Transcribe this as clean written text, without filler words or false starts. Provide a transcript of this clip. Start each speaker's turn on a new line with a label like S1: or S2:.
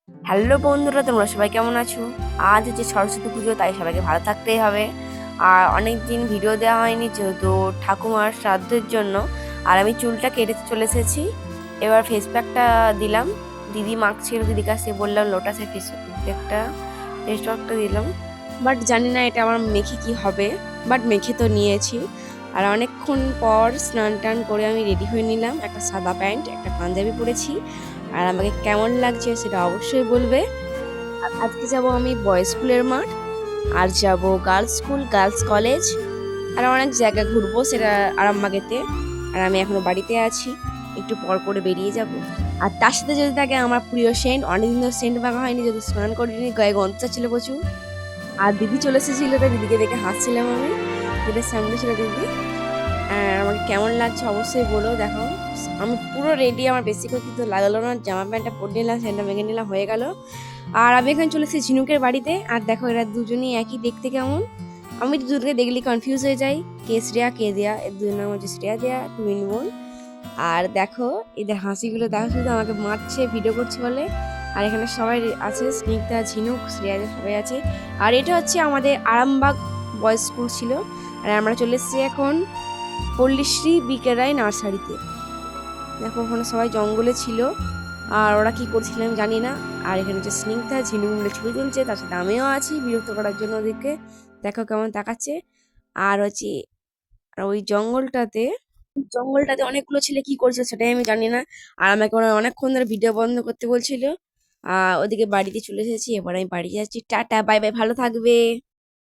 S1: Hello বন্ধুরা, তোমরা সবাই কেমন আছো? আজ হচ্ছে সরস্বতী পুজো, তাই সবাইকে ভালো থাকতেই হবে। আর অনেক দিন ভিডিও দেওয়া হয়নি যেহেতু ঠাকুমার শ্রাদ্ধের জন্য। আর আমি চুলটা কেটে চলে এসেছি। এবার ফেস প্যাকটা দিলাম। দিদি মাখছিল, দিদির কাছে বললাম লোটাসের ফেস প্যাকটা দিলাম। বাট জানি না এটা আমার মেখে কি হবে, বাট মেখে তো নিয়েছি। আর অনেকক্ষণ পর স্নান টান করে আমি রেডি হয়ে নিলাম। একটা সাদা প্যান্ট, একটা পাঞ্জাবি পরেছি। আর আমাকে কেমন লাগছে সেটা অবশ্যই বলবে। আজকে যাব আমি বয়েজ স্কুলের মাঠ, আর যাব গার্লস স্কুল, গার্লস কলেজ, আর অনেক জায়গা ঘুরবো, সেটা আরামবাগেতে। আর আমি এখনো বাড়িতে আছি, একটু পর করে বেরিয়ে যাব। আর তার সাথে যদি থাকে আমার প্রিয় সেন্ট, অনেকদিন ধরে সেন্ট মাখা হয়নি, যদি স্নান করিনি, গায়ে গন্ধ ছিল প্রচুর। আর দিদি চলে এসেছিল, তাই দিদিকে দেখে হাসছিলাম আমি। দিদির সামনে ছিল দিদি। আর আমাকে কেমন লাগছে অবশ্যই বলো। দেখো আমি পুরো রেডি, আমার বেশি করে কিন্তু লাগলো না, জামা প্যান্টটা পরে নিলাম, সেন্টটা মেখে নিলাম, হয়ে গেল। আর আমি এখানে চলে এসেছি ঝিনুকের বাড়িতে। আর দেখো এরা দুজনেই একই দেখতে কেমন। আমি তো দুটোকে দেখলে কনফিউজ হয়ে যাই, কে শ্রেয়া কে দেয়া। এর দুই নাম হচ্ছে শ্রেয়া দেয়া, টুইন বোন। আর দেখো এদের হাসিগুলো দেখো, শুধু আমাকে মারছে ভিডিও করছে বলে। আর এখানে সবাই আছে, স্নিগ্ধা, ঝিনুক, শ্রেয়া, সবাই আছে। আর এটা হচ্ছে আমাদের আরামবাগ বয়েজ স্কুল ছিল। আর আমরা চলে এসেছি এখন পল্লীশ্রী বিকে রায় নার্সারিতে। দেখো ওখানে সবাই জঙ্গলে ছিল, আর ওরা কি করছিল আমি জানি না। আর এখানে হচ্ছে স্নিগ্ধা, ঝিনুক মিলে ছবি তুলছে, তার সাথে আমিও আছি বিরক্ত করার জন্য ওদেরকে। দেখো কেমন তাকাচ্ছে। আর হচ্ছে আর ওই জঙ্গলটাতে অনেকগুলো ছেলে কি করছে সেটাই আমি জানি না। আর আমাকে ওরা অনেকক্ষণ ধরে ভিডিও বন্ধ করতে বলছিল। ওদিকে বাড়িতে চলে এসেছি, এবার আমি বাড়ি যাচ্ছি। টাটা, বাই বাই, ভালো থাকবে।